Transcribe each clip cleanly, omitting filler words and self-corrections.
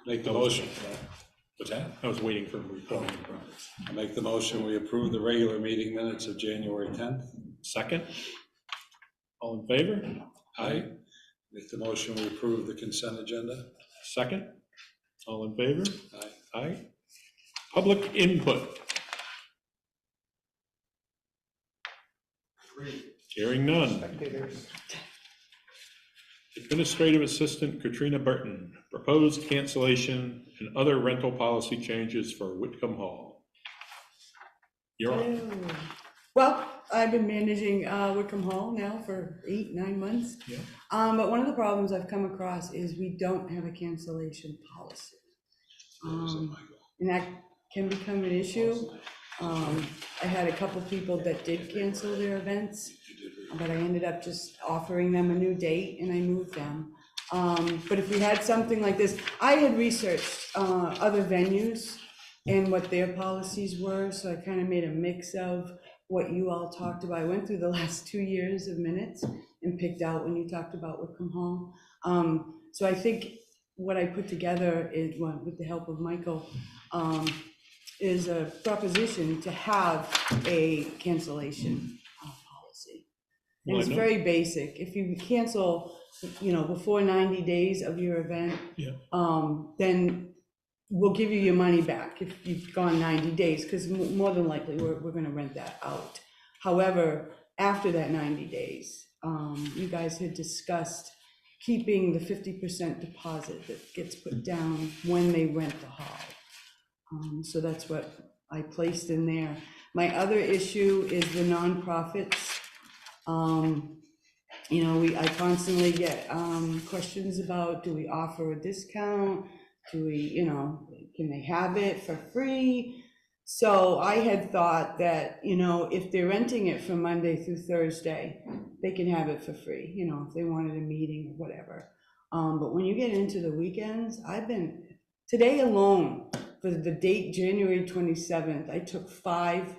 Make the motion. What's that? I was waiting for him to report. I make the motion, we approve the regular meeting minutes of January 10th. Second? All in favor? Aye. Make the motion, we approve the consent agenda. Second? All in favor? Aye. Aye. Public input. Hearing none. Spectators. Administrative Assistant Katrina Burton, proposed cancellation and other rental policy changes for Whitcomb Hall. You're on. Well, I've been managing Whitcomb Hall now for 8-9 months. Yeah. But one of the problems I've come across is we don't have a cancellation policy. And that can become an issue. I had a couple people that did cancel their events, but I ended up just offering them a new date and I moved them. But if we had something like this, I had researched other venues and what their policies were, so I kind of made a mix of what you all talked about. I went through the last 2 years of minutes and picked out when you talked about Whitcomb Hall. So I think what I put together is, well, with the help of Michael, is a proposition to have a cancellation policy. And it's very basic. If you cancel, before 90 days of your event, then we'll give you your money back if you've gone 90 days, because more than likely we're going to rent that out. However, after that 90 days, you guys had discussed keeping the 50% deposit that gets put down when they rent the hall. So that's what I placed in there. My other issue is the nonprofits. I constantly get questions about, do we offer a discount? Do we, can they have it for free? So I had thought that, if they're renting it from Monday through Thursday, they can have it for free, if they wanted a meeting or whatever. But when you get into the weekends, today alone, for the date January 27th, I took 5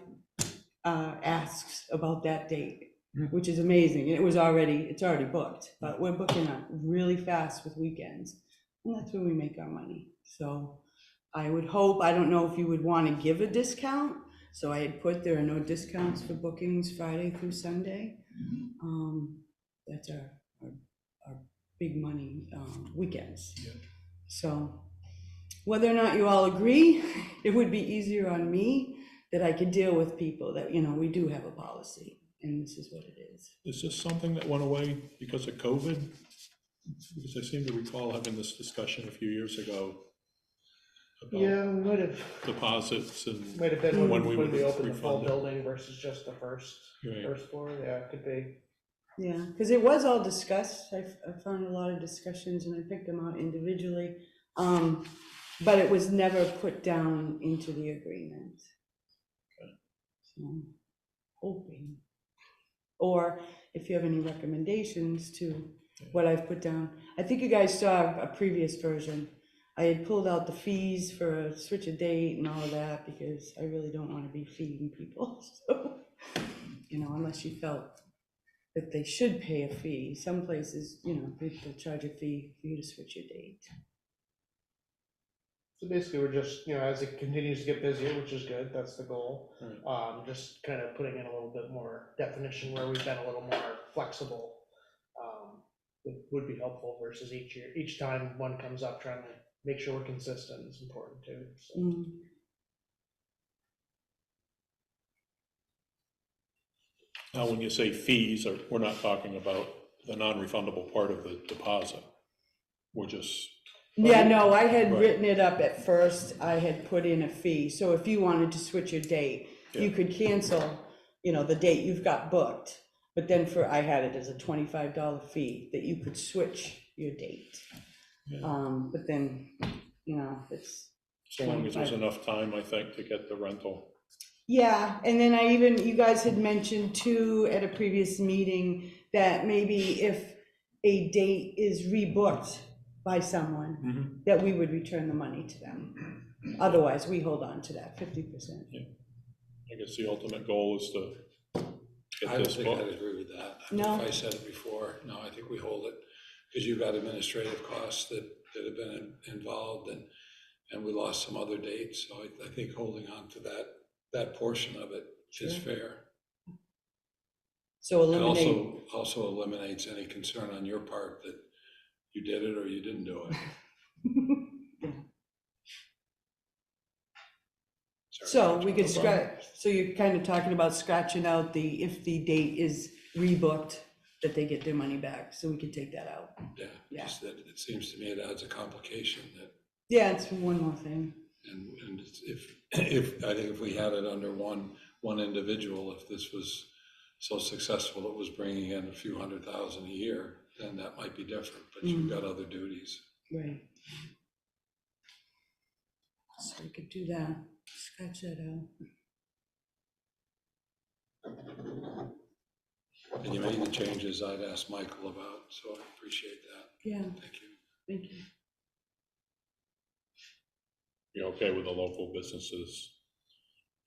asks about that date, which is amazing. And it's already booked, but we're booking up really fast with weekends. And that's where we make our money. So I would hope, I don't know if you would want to give a discount. So I had put there are no discounts for bookings Friday through Sunday. That's our big money weekends. Yeah. So whether or not you all agree, it would be easier on me that I could deal with people that, we do have a policy and this is what it is. Is this something that went away because of COVID? Because I seem to recall having this discussion a few years ago about Might have deposits and might have been when we opened the full refund it. building versus just the first floor. Yeah, it could be. Yeah, because it was all discussed. I found a lot of discussions and I picked them out individually. But it was never put down into the agreement. Okay. So, hoping. Or if you have any recommendations to what I've put down. I think you guys saw a previous version. I had pulled out the fees for a switch a date and all of that because I really don't want to be feeding people. So, unless you felt that they should pay a fee. Some places, they'll charge a fee for you to switch your date. So basically, we're just, as it continues to get busier, which is good, that's the goal. Right. Just kind of putting in a little bit more definition where we've been a little more flexible. Would be helpful versus each time one comes up, trying to make sure we're consistent is important too. So. Now, when you say fees, we're not talking about the non-refundable part of the deposit. We're just... Yeah, no, I had written it up at first. I had put in a fee. So if you wanted to switch your date, you could cancel, the date you've got booked. But then I had it as a $25 fee that you could switch your date. Yeah. But then, it's... So long as there's enough time, I think, to get the rental. Yeah, and then you guys had mentioned too at a previous meeting that maybe if a date is rebooked by someone, that we would return the money to them. Otherwise, we hold on to that 50%. Yeah. I guess the ultimate goal is to get I don't this think booked. I'd agree with that. No. If I said it before, no, I think we hold it because you've got administrative costs that that have been involved, and we lost some other dates. So I think holding on to that portion of it is fair. So It eliminate, also eliminates any concern on your part that you did it or you didn't do it. Sorry, so we could No scratch, so you're kind of talking about scratching out if the date is rebooked, that they get their money back, so we could take that out. Yeah, just that it seems to me it adds a complication that, Yeah, it's one more thing. and if I think if we had it under one individual, if this was so successful, it was bringing in a few $100,000 a year, then that might be different, but you've got other duties. Right. So we could do that, scratch that out. And you made the changes I'd asked Michael about, so I appreciate that. Yeah, Thank you. thank you. You okay with the local businesses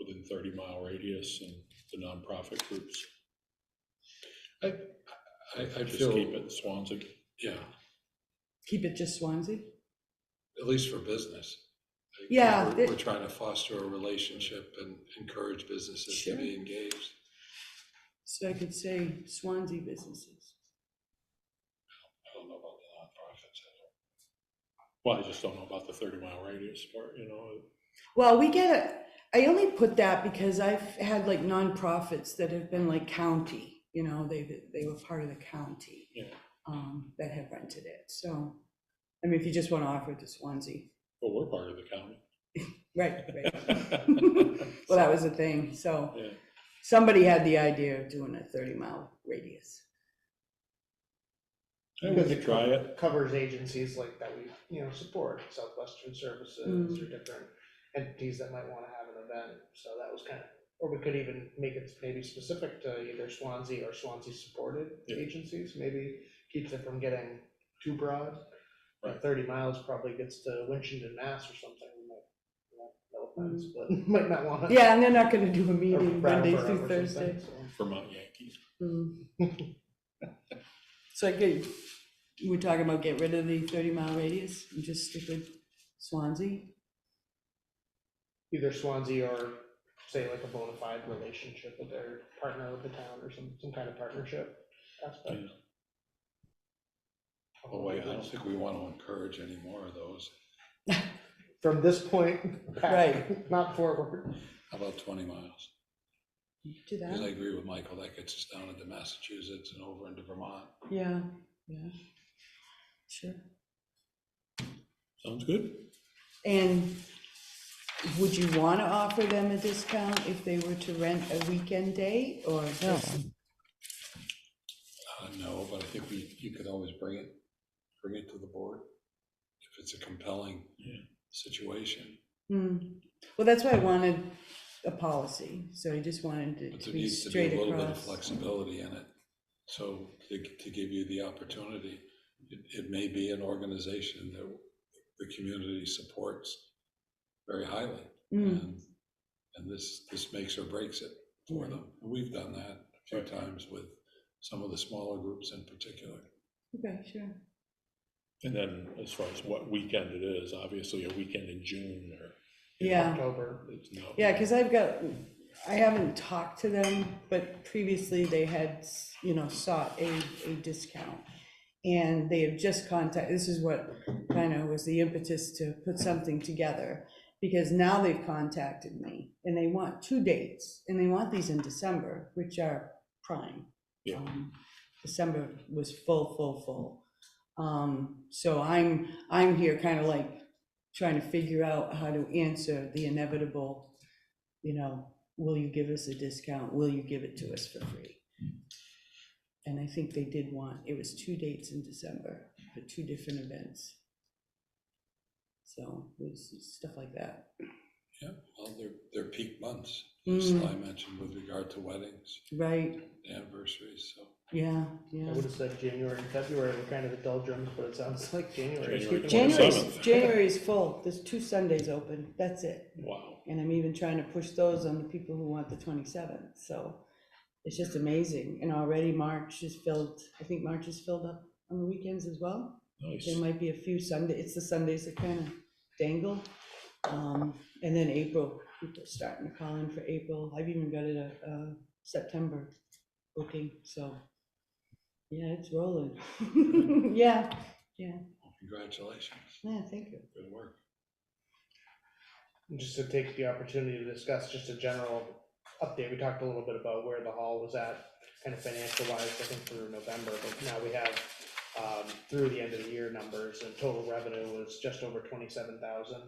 within 30-mile radius and the nonprofit groups? I Just feel, keep it Swanzey. yeah, Keep it just Swanzey? at least for business. Yeah, We're trying to foster a relationship and encourage businesses to be engaged. So I could say Swansea businesses. I don't know about the nonprofits. Well, I just don't know about the 30-mile radius part, you know. Well, I only put that because I've had like nonprofits that have been like county, you know, they were part of the county. Yeah. That have rented it, so, I mean, if you just want to offer it to Swansea. Well, we're part of the county. Right. Well, that was the thing, so. Yeah. Somebody had the idea of doing a 30-mile radius. Yeah, we could try it. Covers agencies like that we, support, Southwestern Services or different entities that might want to have an event. So that was kind of, or we could even make it maybe specific to either Swansea or Swansea supported agencies. Maybe keeps it from getting too broad. Like 30 miles probably gets to Winchendon, Mass or something. No offense, but might not want to. Yeah, and they're not gonna do a meeting Monday through Thursday. Vermont Yankees. So we're talking about get rid of the 30-mile radius and just stick with Swansea? Either Swansea or say like a bona fide relationship with their partner with the town or some kind of partnership aspect. Yeah. Oh, wait, I don't think we want to encourage any more of those. From this point back, Right. not forward. How about 20 miles? Do Because I that? agree with Michael, that gets us down into Massachusetts and over into Vermont. Yeah, sure. Sounds good. And would you want to offer them a discount if they were to rent a weekend day or just? No, but I think you could always bring it to the board if it's a compelling situation. Well, that's why I wanted a policy, so I just wanted it But to there be needs to be straight a little bit of across. flexibility in it. So to give you the opportunity, it may be an organization that the community supports very highly. And this makes or breaks it for them. And we've done that a few times with some of the smaller groups in particular. Okay, sure. And then as far as what weekend it is, obviously a weekend in June or. Yeah. October. No. Yeah, because I haven't talked to them, but previously they had, sought a discount. And they have just this is what kind of was the impetus to put something together, because now they've contacted me and they want 2 dates and they want these in December, which are prime. Yeah. December was full. So I'm here kind of like trying to figure out how to answer the inevitable, will you give us a discount? Will you give it to us for free? And I think they did it was 2 dates in December for 2 different events. So it was stuff like that. Yeah, well, they're peak months, as I mentioned, with regard to weddings, Right, anniversaries, so. yeah. I would have said January and February were kind of the doldrums, but it sounds like January. January is full. There's 2 Sundays open. That's it. Wow. And I'm even trying to push those on the people who want the 27th. So it's just amazing. And already March is filled. I think March is filled up on the weekends as well. Nice. There might be a few Sundays, it's the Sundays that kind of dangle. And then April, people are starting to call in for April. I've even got it a September booking, so, yeah, it's rolling. Yeah, Well, congratulations. yeah, thank you. Good work. And just to take the opportunity to discuss just a general update, we talked a little bit about where the hall was at, kind of financial wise, I think through November, but now we have through the end of the year numbers, and total revenue was just over 27,000,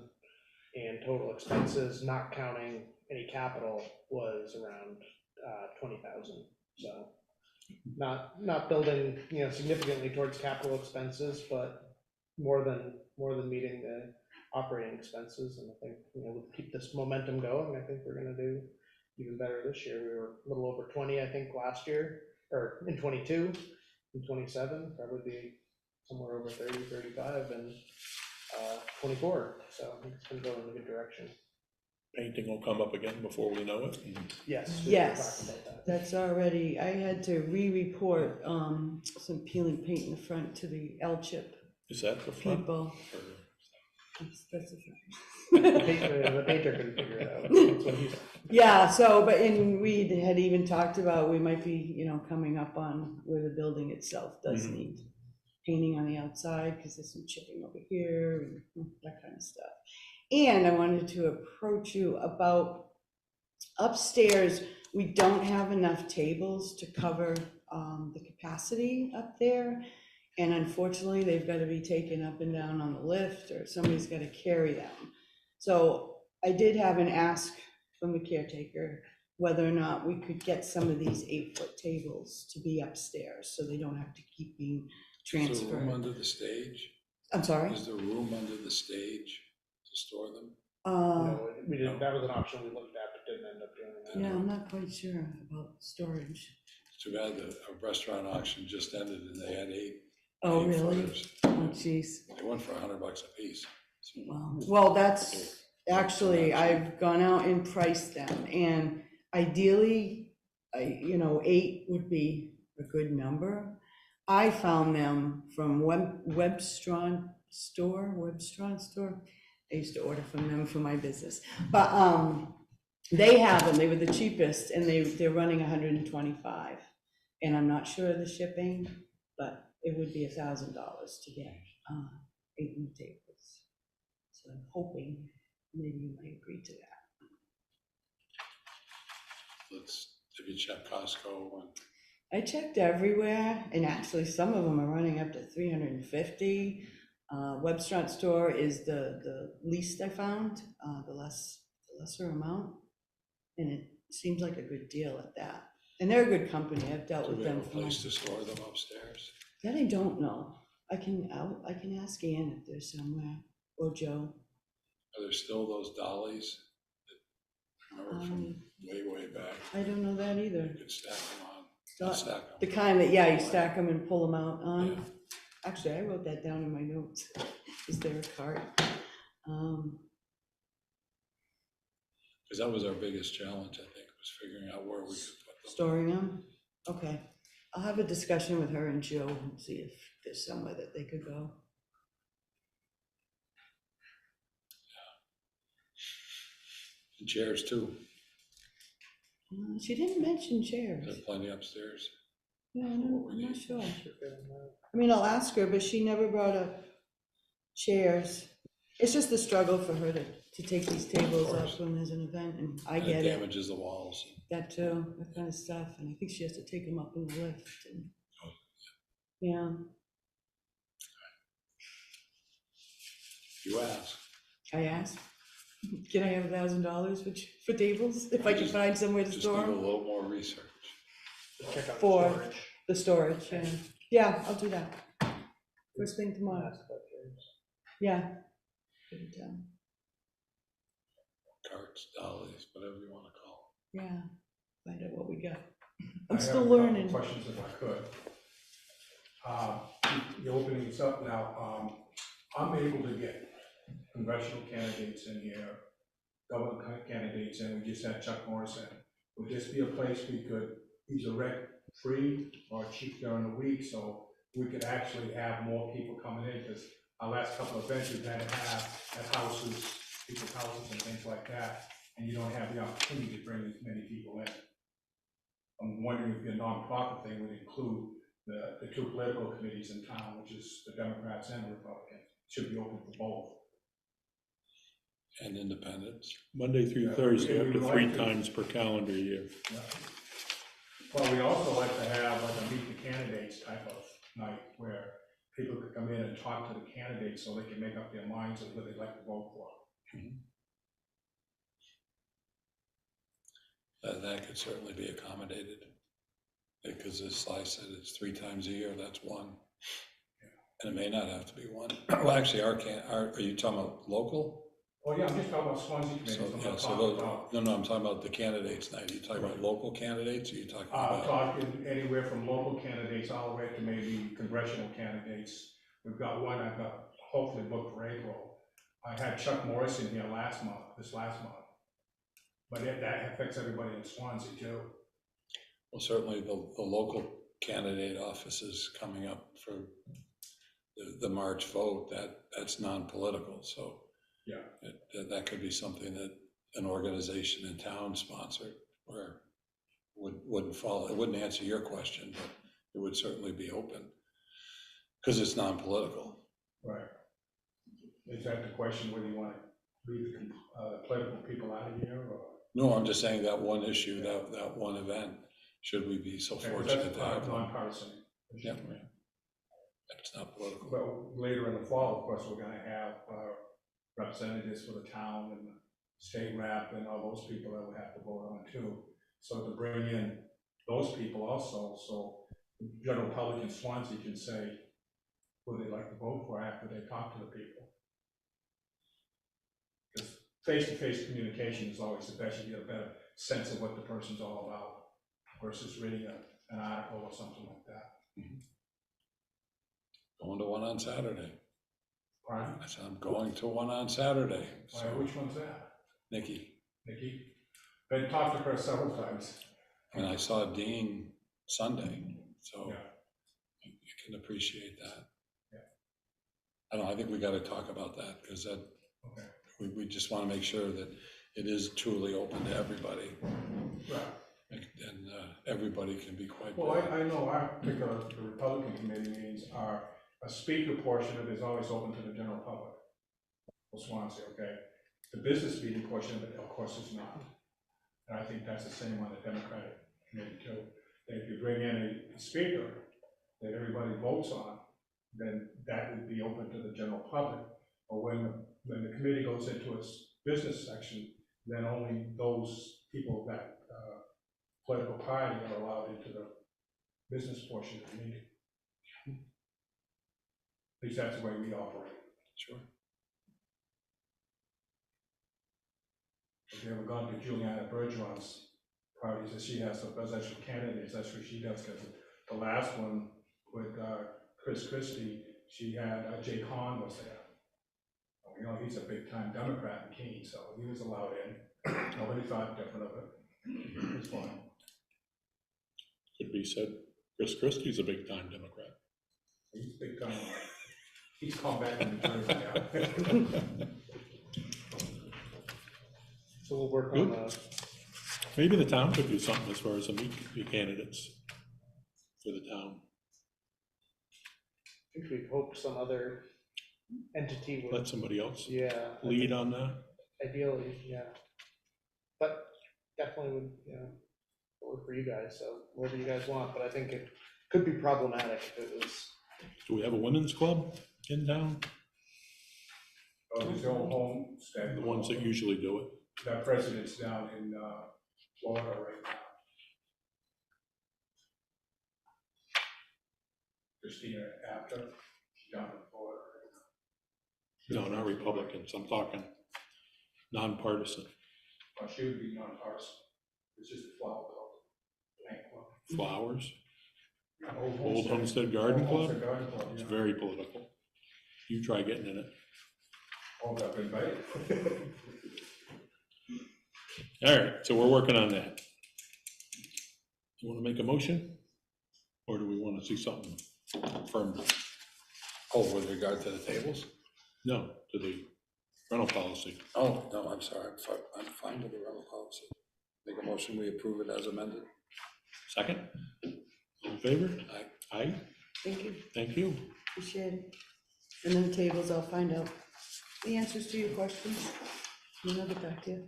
and total expenses, not counting any capital, was around 20,000. So not building, significantly towards capital expenses, but more than meeting the operating expenses. And I think, we'll keep this momentum going. I think we're gonna do even better this year. We were a little over 20, I think, last year, or in 22, in 27, probably be somewhere over 30, 35, and 24. So I think it's gonna go in a good direction. Painting will come up again before we know it. Yes. we Yes, talked about that. that's already, I had to re-report some peeling paint in the front to the L-chip Is that the front? people. or- That's the The painter couldn't figure it out. That's what he said. Yeah, so, but, and we had even talked about, we might be, coming up on where the building itself does Mhm. need painting on the outside, because there's some chipping over here, and that kind of stuff. And I wanted to approach you about upstairs, we don't have enough tables to cover the capacity up there. And unfortunately, they've got to be taken up and down on the lift, or somebody's got to carry them. So I did have an ask from the caretaker whether or not we could get some of these 8-foot tables to be upstairs, so they don't have to keep being Is there room transferred. under the stage? I'm sorry? Is there room under the stage to store them? No, we didn't, that was an option we looked at, but didn't end up doing that. Yeah, I'm not quite sure about storage. It's too bad a restaurant auction just ended and they had eight Oh, really? footers. Oh, geez. They went for $100 a piece. Wow. Well, that's, actually, I've gone out and priced them, and ideally, 8 would be a good number. I found them from Webstron store. I used to order from them for my business, but they have them. They were the cheapest, and they're running 125. And I'm not sure of the shipping, but it would be $1,000 to get 8 new tables. So I'm hoping maybe you might agree to that. Have you checked Costco? I checked everywhere, and actually some of them are running up to 350. Webstron store is the least I found, the lesser amount, and it seems like a good deal at that. And they're a good company. I've dealt Do with we them have a for place to store them upstairs? that. I don't know. I can ask Ann if there's somewhere, or Joe. Are there still those dollies? that I remember from way back. I don't know that either. You could stack them on. Not stack them. The kind that, yeah, you stack them and pull them out on. Yeah. Actually, I wrote that down in my notes. Is there a cart? Because that was our biggest challenge, I think, was figuring out where we could put them. Storing them? Okay. I'll have a discussion with her and Joe and see if there's somewhere that they could go. And chairs too. She didn't mention chairs. There's plenty upstairs. Yeah, I'm not sure. I mean, I'll ask her, but she never brought up chairs. It's just the struggle for her to take these tables up when there's an event, and I And get it it. damages the walls. That too, that kind of stuff, and I think she has to take them up in the lift, and, yeah, You ask. I asked, can I have $1,000 for tables, if I can find somewhere to Just store need a them? little more research. Check out For- storage. The storage, yeah, yeah, I'll do that, first thing tomorrow, Ask about chairs. yeah. Get it done. Carts, dollies, whatever you want to call Yeah, find out what we got. I I'm still have a couple learning. questions if I could. You're opening this up now. I'm able to get congressional candidates in here, governor candidates, and we just had Chuck Norris in. Would this be a place we could either rent free or cheap during the week, so we could actually have more people coming in, because our last couple of events we've had to have at houses, people's houses and things like that, and you don't have the opportunity to bring as many people in. I'm wondering if your nonprofit thing would include the two political committees in town, which is the Democrats and the Republicans, should be open for both. And independents. Monday through Yeah, Thursday, we up to would 3 like to. times per calendar year. Yeah. Well, we also like to have like a meet the candidates type of night where people could come in and talk to the candidates so they can make up their minds of who they'd like to vote for. That could certainly be accommodated. Because as Sly said, it's 3 times a year, that's one. And it may not have to be one. Well, actually, are you talking about local? Oh, yeah, I'm just talking about Swanzey committees. So, I'm yeah, not so talking those, about, no, I'm talking about the candidates night. Are you talking about local candidates, or are you talking I'm about? talking anywhere from local candidates all the way to maybe congressional candidates. We've got one I've got hopefully booked for April. I had Chuck Morris in here this last month. But that affects everybody in Swansea too. Well, certainly the local candidate office is coming up for the March vote. That's non-political, so. Yeah. That could be something that an organization in town sponsored, where wouldn't fall, it wouldn't answer your question, but it would certainly be open, because it's non-political. Right. Is that the question, whether you want to leave the political people out of here, or? No, I'm just saying that one issue, that one event, should we be so fortunate to have one? Nonpartisan. Yeah, it's not political. But later in the fall, of course, we're gonna have representatives for the town and the state rep and all those people that we have to vote on too. So to bring in those people also, so the general public in Swansea can say who they'd like to vote for after they talk to the people. Because face-to-face communication is always the best. You get a better sense of what the person's all about versus reading an article or something like that. Going to one on Saturday. Pardon? I said, I'm going to one on Saturday. Why, So, which one's that? Nikki, Nikki? Been talked to her several times. and I saw Dean Sunday, so Yeah. I can appreciate that. Yeah. I don't know, I think we gotta talk about that, because that, Okay. we just wanna make sure that it is truly open to everybody, Right. and everybody can be quite. Well, I know our particular, the Republican committee meetings are, a speaker portion of it is always open to the general public. For Swansea, okay? The business meeting portion of it, of course, is not. And I think that's the same on the Democratic committee too. That if you bring in a speaker that everybody votes on, then that would be open to the general public. Or when the committee goes into its business section, then only those people that political party are allowed into the business portion of the meeting. At least that's the way we operate. Sure. If you ever gone to Juliana Bergeron's parties, that she has some presidential candidates, that's what she does, because the last one with Chris Christie, she had Jake Hahn was there. You know, he's a big-time Democrat in Keene, so he was allowed in. Nobody thought different of it. It's fine. Could be said, Chris Christie's a big-time Democrat. He's big time. He's come back in New Jersey now. So we'll work on Good. Maybe the town could do something as far as the meet the candidates for the town. I think we'd hope some other entity would, Let somebody else yeah. lead on that. Ideally, yeah. But definitely would, work for you guys, so whatever you guys want, but I think it could be problematic if it was. Do we have a women's club in town? His own homestead. The ones that usually do it? That president's down in Florida right now. Christina after, she's down in Florida right now. No, not Republicans. I'm talking nonpartisan. Well, she would be nonpartisan. It's just a flower club. Plant club. Flowers, Old Old Homestead Garden Old Club. Homestead Garden Club, It's yeah. very political. You try getting in it. Oh, that been bad. All right, so we're working on that. You want to make a motion? Or do we want to see something Firm, Oh, with regard to the tables? no, to the rental policy. Oh, no, I'm sorry, I'm fine with the rental policy. Make a motion, we approve it as amended. Second? All in favor? Aye. Aye, Thank you, thank you. appreciate it. And then the tables, I'll find out the answers to your questions. And I'll get back to you.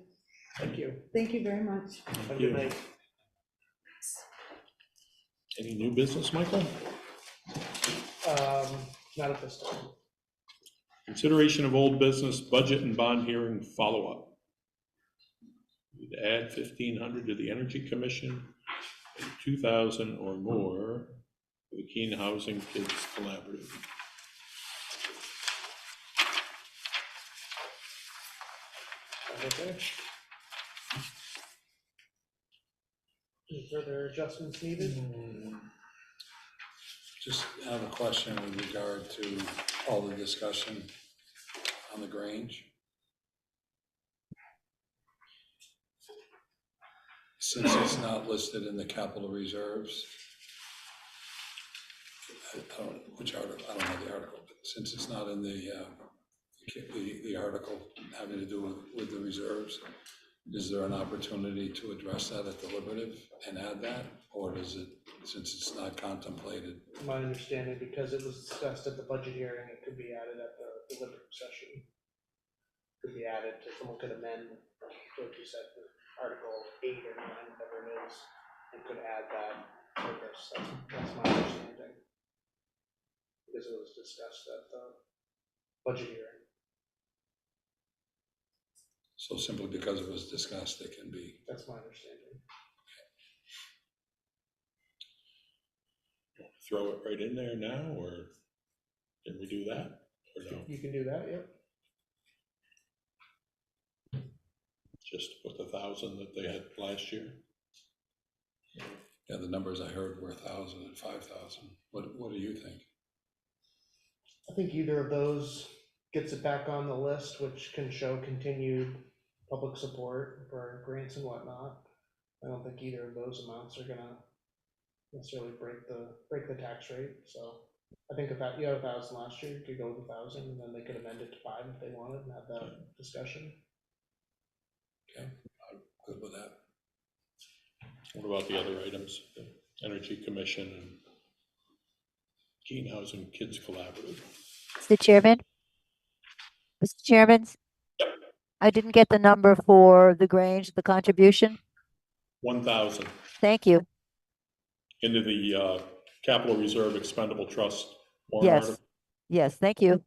Thank you. Thank you very much. Have a Thank good you. night. Any new business, Michael? Not at this time. Consideration of old business, budget and bond hearing follow-up. We'd add 1,500 to the Energy Commission, and 2,000 or more for the Keene Housing Kids Collaborative. Okay. Any further adjustments needed? Just have a question with regard to all the discussion on the Grange. Since it's not listed in the capital reserves, I don't know which article, I don't know the article, but since it's not in the article having to do with the reserves, is there an opportunity to address that at deliberative and add that? Or does it, since it's not contemplated? My understanding, because it was discussed at the budget hearing, it could be added at the deliberative session. Could be added to, someone could amend, what you said, Article 8 or 9, whatever it is, and could add that purpose. That's my understanding. Because it was discussed at the budget hearing. So simply because it was discussed, it can be. That's my understanding. Throw it right in there now, or can we do that, or no? You can do that, yep. Just with the 1,000 that they had last year? Yeah, the numbers I heard were 1,000 and 5,000. What do you think? I think either of those gets it back on the list, which can show continued public support for grants and whatnot. I don't think either of those amounts are gonna necessarily break the tax rate, so I think if you had 1,000 last year, you could go with 1,000, and then they could amend it to 5 if they wanted and have that discussion. Okay, I'm good with that. What about the other items, the Energy Commission and Keene Housing Kids Collaborative? Mr. Chairman? Mr. Chairman? I didn't get the number for the Grange, the contribution. 1,000 Thank you. into the Capital Reserve Expendable Trust warrant Yes, article. yes, thank you.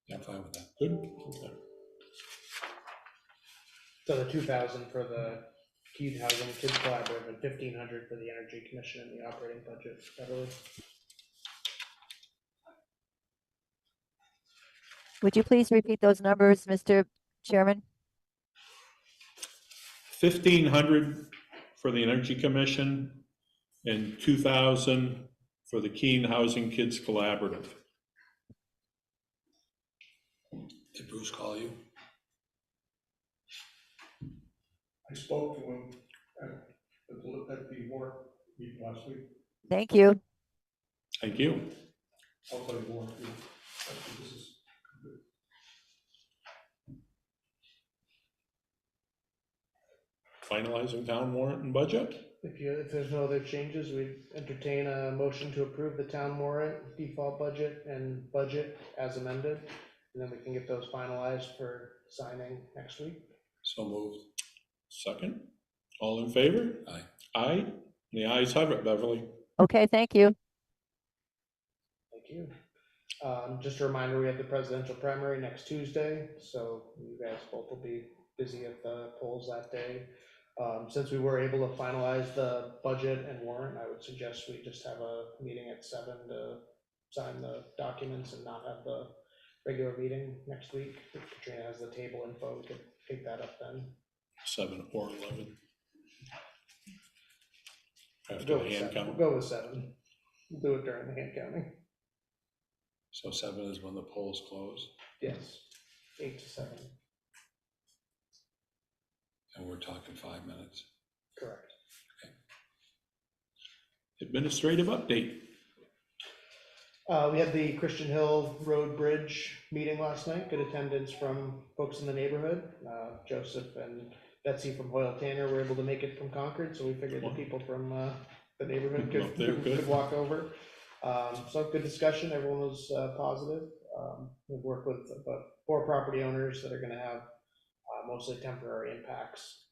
Yeah, I'm fine with that. Good. Okay. So the 2,000 for the Keene Housing Kids Collaborative and 1,500 for the Energy Commission and the operating budget. Beverly? Would you please repeat those numbers, Mr. Chairman? 1,500 for the Energy Commission and 2,000 for the Keene Housing Kids Collaborative. Did Bruce call you? I spoke to him at the warrant meeting last week. Thank you. Thank you. Outside the warrant meeting. Actually, this is good. Finalizing town warrant and budget. If there's no other changes, we entertain a motion to approve the town warrant, default budget, and budget as amended. And then we can get those finalized for signing next week. So moved. Second. All in favor? Aye. Aye. The ayes have it, Beverly. Okay, thank you. Thank you. Just a reminder, we have the presidential primary next Tuesday, so you guys both will be busy at the polls that day. Since we were able to finalize the budget and warrant, I would suggest we just have a meeting at 7 to sign the documents and not have the regular meeting next week. If Katrina has the table info, we could pick that up then. 7 or 11. After Go the with hand 7. count. We'll go with 7. We'll do it during the hand counting. So 7 is when the polls close, Yes, 8 to 7, and we're talking 5 minutes. correct. Administrative update. We had the Christian Hill Road Bridge meeting last night, good attendance from folks in the neighborhood. Joseph and Betsy from Hoyle Tanner were able to make it from Concord, so we figured the people from the neighborhood Up there, good. could walk over. So good discussion, everyone was positive. We've worked with about 4 property owners that are gonna have mostly temporary impacts.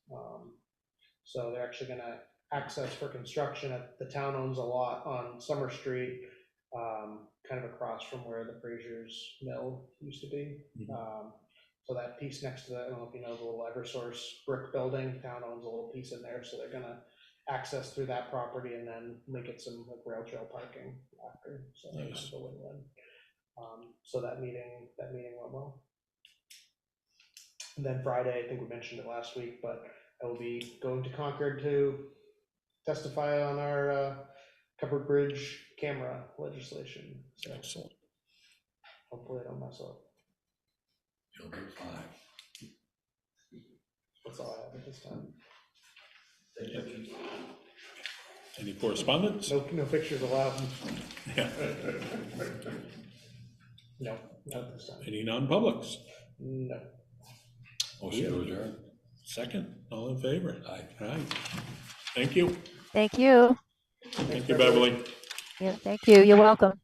So they're actually gonna access for construction at, the town owns a lot on Summer Street, kind of across from where the Fraser's Mill used to be. So that piece next to the, I don't know if you know, the little Eversource brick building, town owns a little piece in there, so they're gonna access through that property and then make it some like rail trail parking after, so that's Nice. kind of a win-win. So that meeting went well. And then Friday, I think we mentioned it last week, but I will be going to Concord to testify on our covered bridge camera legislation. So Excellent. hopefully I don't mess up. You'll be fine. That's all I have at this time. Any correspondence? No pictures allowed. Yeah. No, not at this time. Any non-publics? No. Motion to adjourn. Second, all in favor? Aye. Aye. Thank you. Thank you. Thank you, Beverly. Yeah, thank you. You're welcome.